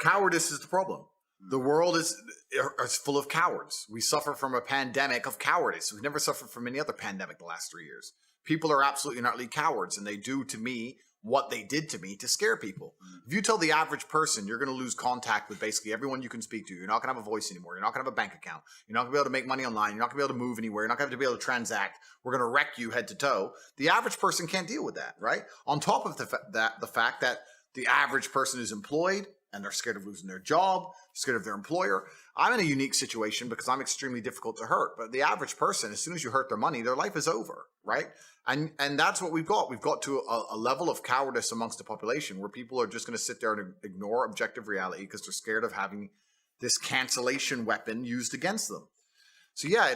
Cowardice is the problem. The world is full of cowards. We suffer from a pandemic of cowardice. We've never suffered from any other pandemic the last 3 years. People are absolutely and utterly cowards, and they do to me what they did to me to scare people. If you tell the average person you're going to lose contact with basically everyone you can speak to, you're not going to have a voice anymore, you're not going to have a bank account, you're not going to be able to make money online, you're not going to be able to move anywhere, you're not going to be able to transact, we're going to wreck you head to toe, the average person can't deal with that, right? On top of the fact that the average person is employed and they're scared of losing their job, scared of their employer. I'm in a unique situation because I'm extremely difficult to hurt. But the average person, as soon as you hurt their money, their life is over, right? And that's what we've got. We've got to a level of cowardice amongst the population where people are just going to sit there and ignore objective reality because they're scared of having this cancellation weapon used against them. So yeah,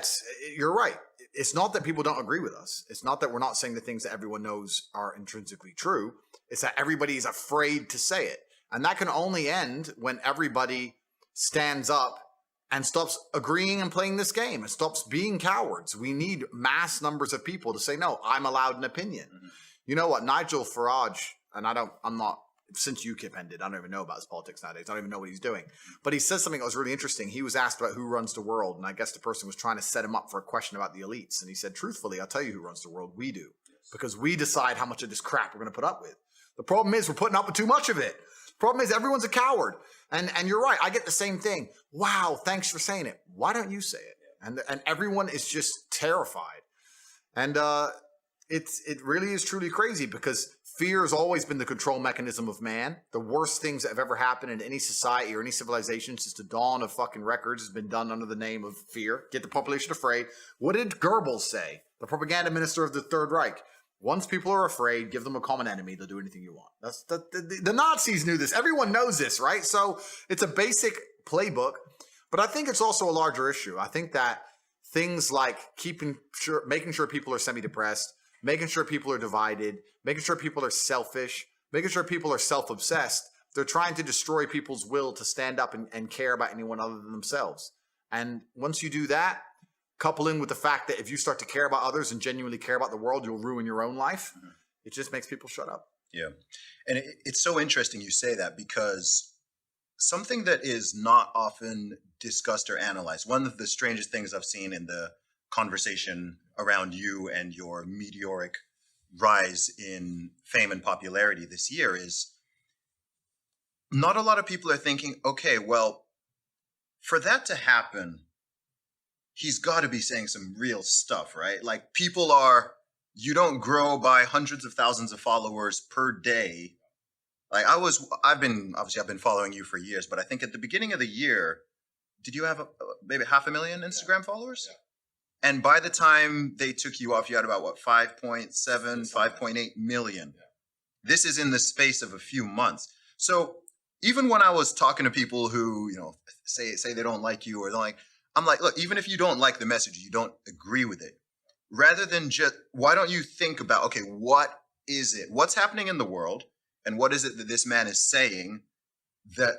you're right. It's not that people don't agree with us. It's not that we're not saying the things that everyone knows are intrinsically true. It's that everybody is afraid to say it. And that can only end when everybody stands up and stops agreeing and playing this game and stops being cowards. We need mass numbers of people to say, no, I'm allowed an opinion. Mm-hmm. You know what? Nigel Farage, and since UKIP ended, I don't even know about his politics nowadays. I don't even know what he's doing. But he says something that was really interesting. He was asked about who runs the world. And I guess the person was trying to set him up for a question about the elites. And he said, truthfully, I'll tell you who runs the world. We do. Yes. Because we decide how much of this crap we're going to put up with. The problem is we're putting up with too much of it. Problem is everyone's a coward. And you're right. I get the same thing. Wow, thanks for saying it. Why don't you say it? And everyone is just terrified. And it really is truly crazy because fear has always been the control mechanism of man. The worst things that have ever happened in any society or any civilization since the dawn of fucking records has been done under the name of fear. Get the population afraid. What did Goebbels say? The propaganda minister of the Third Reich. Once people are afraid, give them a common enemy. They'll do anything you want. That's the Nazis knew this. Everyone knows this, right? So it's a basic playbook, but I think it's also a larger issue. I think that things like making sure people are semi-depressed, making sure people are divided, making sure people are selfish, making sure people are self-obsessed. They're trying to destroy people's will to stand up and care about anyone other than themselves. And once you do that, couple in with the fact that if you start to care about others and genuinely care about the world, you'll ruin your own life. Mm-hmm. It just makes people shut up. Yeah. And it's so interesting you say that because something that is not often discussed or analyzed, one of the strangest things I've seen in the conversation around you and your meteoric rise in fame and popularity this year is not a lot of people are thinking, okay, well, for that to happen, he's got to be saying some real stuff, right? Like you don't grow by hundreds of thousands of followers per day. Like I've been following you for years, but I think at the beginning of the year, did you have maybe 500,000 Instagram followers? Yeah. And by the time they took you off, you had about 5.7, 5.8 million. Yeah. This is in the space of a few months. So even when I was talking to people who, say they don't like you or I'm like, look, even if you don't like the message, you don't agree with it, rather than why don't you think about, okay, what is it? What's happening in the world? And what is it that this man is saying that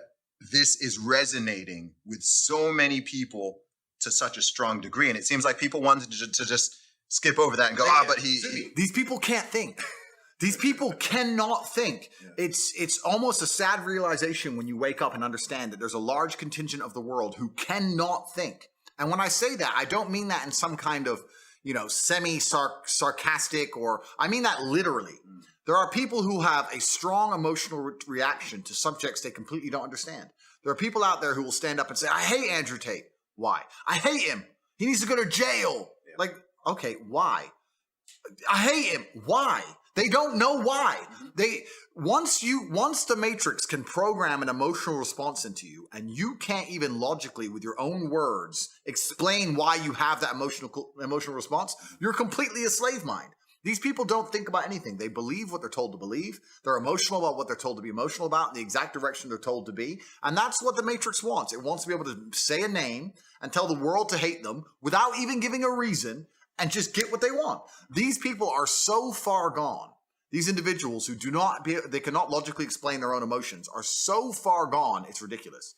this is resonating with so many people to such a strong degree? And it seems like people wanted to just skip over that and go, but these people can't think. These people cannot think. Yeah. It's almost a sad realization when you wake up and understand that there's a large contingent of the world who cannot think. And when I say that, I don't mean that in some kind of, semi-sarcastic I mean that literally. Mm. There are people who have a strong emotional reaction to subjects they completely don't understand. There are people out there who will stand up and say, I hate Andrew Tate. Why? I hate him. He needs to go to jail. Yeah. Okay, why? I hate him. Why? They don't know why. Once the Matrix can program an emotional response into you, and you can't even logically, with your own words, explain why you have that emotional response, you're completely a slave mind. These people don't think about anything. They believe what they're told to believe. They're emotional about what they're told to be emotional about, in the exact direction they're told to be. And that's what the Matrix wants. It wants to be able to say a name and tell the world to hate them without even giving a reason, and just get what they want. These people are so far gone. These individuals who they cannot logically explain their own emotions are so far gone, it's ridiculous.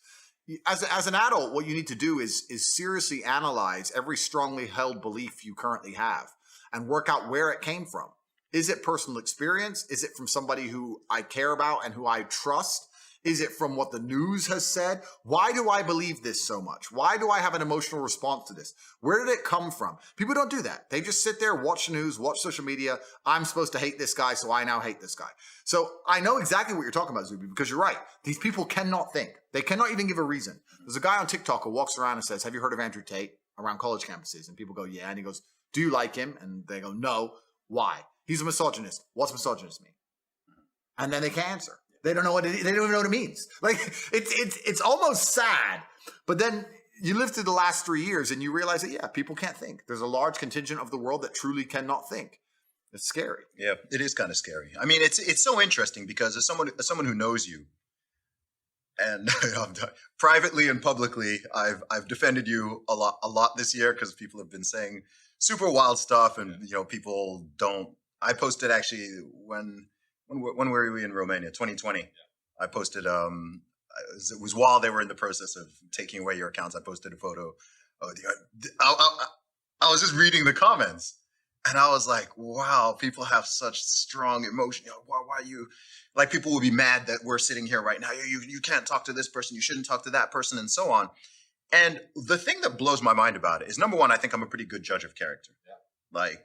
As an adult, what you need to do is seriously analyze every strongly held belief you currently have and work out where it came from. Is it personal experience? Is it from somebody who I care about and who I trust? Is it from what the news has said? Why do I believe this so much? Why do I have an emotional response to this? Where did it come from? People don't do that. They just sit there, watch the news, watch social media. I'm supposed to hate this guy, so I now hate this guy. So I know exactly what you're talking about, Zuby, because you're right. These people cannot think. They cannot even give a reason. There's a guy on TikTok who walks around and says, have you heard of Andrew Tate around college campuses? And people go, yeah. And he goes, do you like him? And they go, no. Why? He's a misogynist. What's misogynist mean? And then they can't answer. They don't know what they don't even know what it means. Like it's almost sad. But then you live through the last 3 years and you realize that, yeah, people can't think. There's a large contingent of the world that truly cannot think. It's scary. Yeah, it is kind of scary. I mean, it's so interesting because as someone who knows you, and privately and publicly, I've defended you a lot this year because people have been saying super wild stuff, and people don't. I posted actually when were we in Romania? 2020. Yeah. I posted. It was while they were in the process of taking away your accounts. I posted a photo. I was just reading the comments, and I was like, "Wow, people have such strong emotion. Why you?" Like people will be mad that we're sitting here right now. You can't talk to this person. You shouldn't talk to that person, and so on. And the thing that blows my mind about it is, number one, I think I'm a pretty good judge of character. Yeah. Like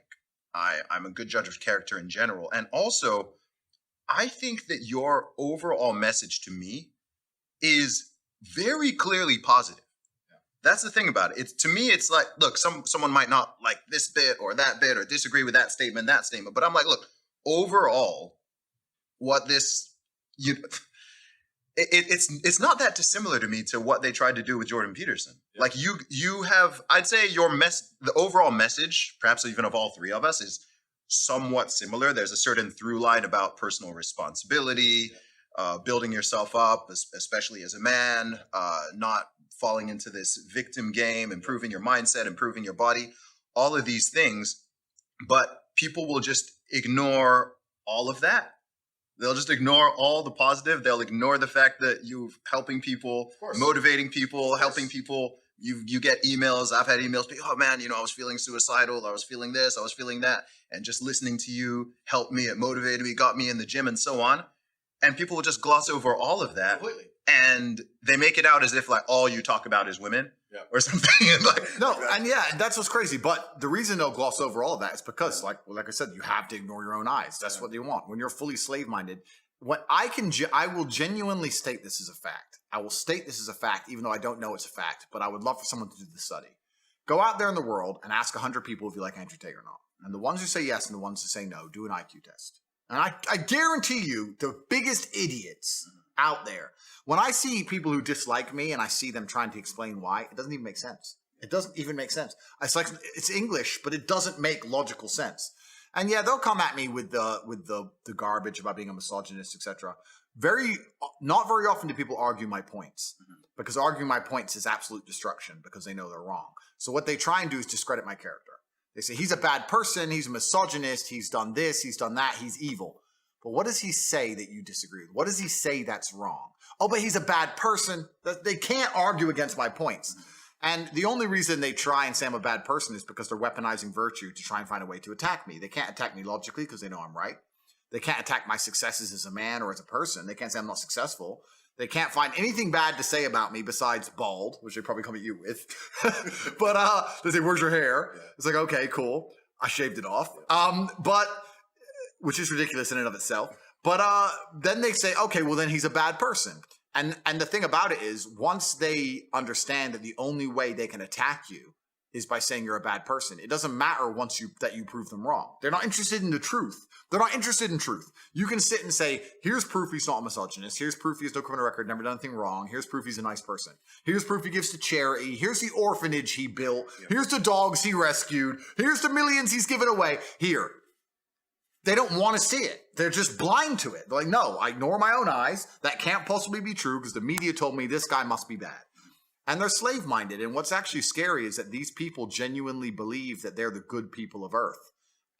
I'm a good judge of character in general, and also I think that your overall message to me is very clearly positive. Yeah. That's the thing about it. To me, it's like, look, someone might not like this bit or that bit or disagree with that statement, but I'm like, look, overall, what this it's not that dissimilar to me to what they tried to do with Jordan Peterson. Yeah. Like you have, I'd say the overall message, perhaps even of all three of us, is somewhat similar. There's a certain through line about personal responsibility, building yourself up, especially as a man, not falling into this victim game, improving your mindset, improving your body, all of these things. But people will just ignore all of that. They'll just ignore all the positive. They'll ignore the fact that you're helping people, motivating people, helping people. You get emails. I've had emails. Oh man, I was feeling suicidal. I was feeling this. I was feeling that. And just listening to you helped me. It motivated me, got me in the gym, and so on. And people will just gloss over all of that. Completely. And they make it out as if like all you talk about is women. Yeah. Or something. That's what's crazy. But the reason they'll gloss over all of that is because, like I said, you have to ignore your own eyes. That's what they want. When you're fully slave-minded, I will genuinely state this as a fact. I will state this as a fact, even though I don't know it's a fact. But I would love for someone to do the study. Go out there in the world and ask 100 people if you like Andrew Tate or not. And the ones who say yes and the ones who say no, do an IQ test. And I guarantee you, the biggest idiots out there, when I see people who dislike me and I see them trying to explain why, it doesn't even make sense. It doesn't even make sense. It's English, but it doesn't make logical sense. And yeah, they'll come at me with the garbage about being a misogynist, etc. Not very often do people argue my points, because arguing my points is absolute destruction because they know they're wrong. So what they try and do is discredit my character. They say he's a bad person, he's a misogynist, he's done this, he's done that, he's evil. But what does he say that you disagree with? What does he say that's wrong? Oh, but he's a bad person. They can't argue against my points. And the only reason they try and say I'm a bad person is because they're weaponizing virtue to try and find a way to attack me. They can't attack me logically because they know I'm right. They can't attack my successes as a man or as a person. They can't say I'm not successful. They can't find anything bad to say about me besides bald, which they probably come at you with. But they say, where's your hair? Yeah. It's like, okay, cool. I shaved it off. Which is ridiculous in and of itself. But then they say, okay, well, then he's a bad person. And the thing about it is, once they understand that the only way they can attack you is by saying you're a bad person, it doesn't matter that you prove them wrong. They're not interested in the truth. They're not interested in truth. You can sit and say, here's proof he's not a misogynist. Here's proof he has no criminal record, never done anything wrong. Here's proof he's a nice person. Here's proof he gives to charity. Here's the orphanage he built. Yeah. Here's the dogs he rescued. Here's the millions he's given away. Here. They don't want to see it. They're just blind to it. They're like, no, I ignore my own eyes. That can't possibly be true because the media told me this guy must be bad. And they're slave-minded. And what's actually scary is that these people genuinely believe that they're the good people of Earth.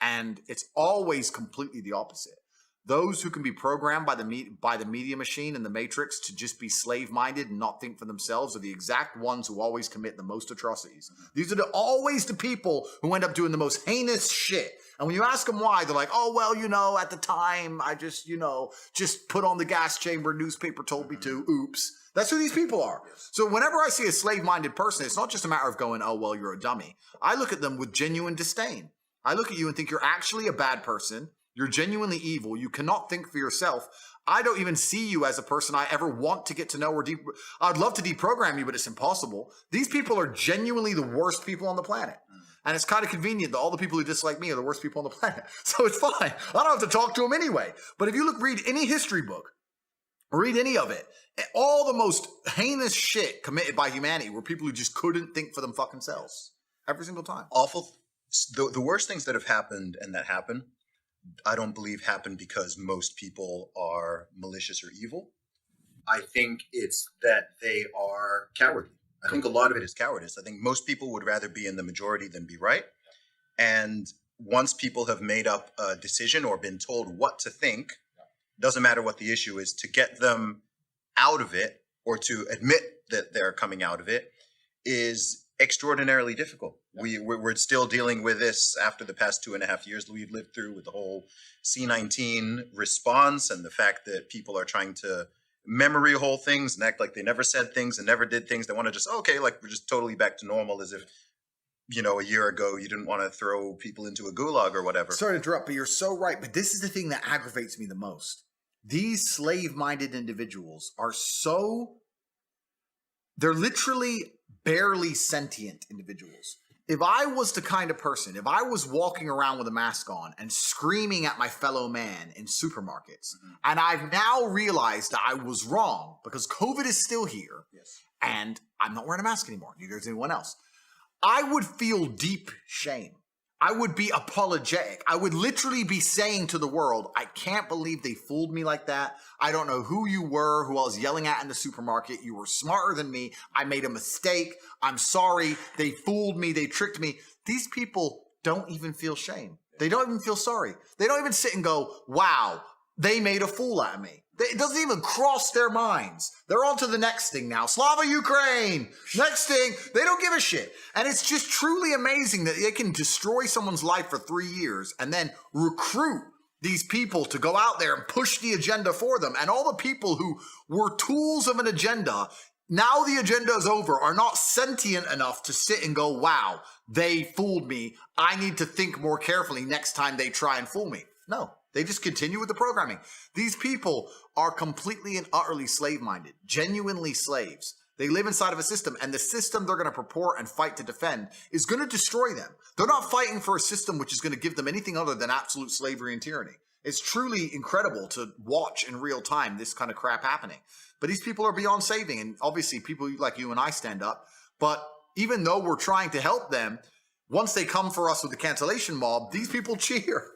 And it's always completely the opposite. those who can be programmed by the media machine and the matrix to just be slave-minded and not think for themselves are the exact ones who always commit the most atrocities. These are always the people who end up doing the most heinous shit. And when you ask them why, they're like, oh, well, at the time, I just, just put on the gas chamber, newspaper told me to, oops. That's who these people are. So whenever I see a slave-minded person, it's not just a matter of going, oh, well, you're a dummy. I look at them with genuine disdain. I look at you and think you're actually a bad person. You're genuinely evil. You cannot think for yourself. I don't even see you as a person I ever want to get to know or I'd love to deprogram you, but it's impossible. These people are genuinely the worst people on the planet. And it's kind of convenient that all the people who dislike me are the worst people on the planet. So it's fine. I don't have to talk to them anyway. But if you read any history book, read any of it, all the most heinous shit committed by humanity were people who just couldn't think for them fucking selves. Every single time. Awful. The worst things that have happened and that happen, I don't believe happen because most people are malicious or evil. I think it's that they are cowardly. I think a lot of it is cowardice. I think most people would rather be in the majority than be right. And once people have made up a decision or been told what to think, doesn't matter what the issue is, to get them out of it or to admit that they're coming out of it is extraordinarily difficult. We're still dealing with this after the past 2.5 years that we've lived through with the whole C-19 response and the fact that people are trying to memory hole things and act like they never said things and never did things. They want to just, okay, like we're just totally back to normal as if, a year ago you didn't want to throw people into a gulag or whatever. Sorry to interrupt, but you're so right. But this is the thing that aggravates me the most. These slave-minded individuals are they're literally barely sentient individuals. If I was the kind of person, if I was walking around with a mask on and screaming at my fellow man in supermarkets, and I've now realized that I was wrong because COVID is still here, and I'm not wearing a mask anymore, neither is anyone else, I would feel deep shame. I would be apologetic. I would literally be saying to the world, I can't believe they fooled me like that. I don't know who you were, who I was yelling at in the supermarket. You were smarter than me. I made a mistake. I'm sorry. They fooled me. They tricked me. These people don't even feel shame. They don't even feel sorry. They don't even sit and go, wow, they made a fool out of me. It doesn't even cross their minds. They're on to the next thing now. Slava Ukraine. Next thing. They don't give a shit. And it's just truly amazing that they can destroy someone's life for 3 years and then recruit these people to go out there and push the agenda for them. And all the people who were tools of an agenda, now the agenda is over, are not sentient enough to sit and go, wow, they fooled me. I need to think more carefully next time they try and fool me. No. They just continue with the programming. These people are completely and utterly slave-minded, genuinely slaves. They live inside of a system, and the system they're going to purport and fight to defend is going to destroy them. They're not fighting for a system which is going to give them anything other than absolute slavery and tyranny. It's truly incredible to watch in real time this kind of crap happening. But these people are beyond saving, and obviously people like you and I stand up. But even though we're trying to help them, once they come for us with the cancellation mob, these people cheer.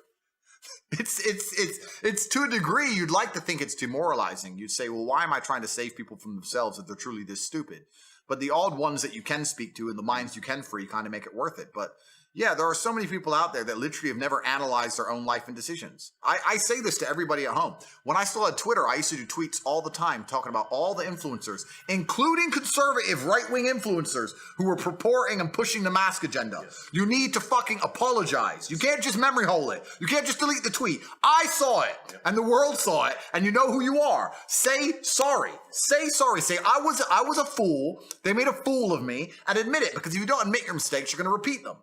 It's to a degree you'd like to think it's demoralizing. You'd say, well, why am I trying to save people from themselves if they're truly this stupid? But the odd ones that you can speak to and the minds you can free kind of make it worth it. But yeah, there are so many people out there that literally have never analyzed their own life and decisions. I say this to everybody at home. When I still had Twitter, I used to do tweets all the time talking about all the influencers, including conservative right-wing influencers who were purporting and pushing the mask agenda. Yes. You need to fucking apologize. You can't just memory hole it. You can't just delete the tweet. I saw it, and the world saw it, and you know who you are. Say sorry. Say sorry. Say, I was a fool. They made a fool of me, and admit it, because if you don't admit your mistakes, you're going to repeat them.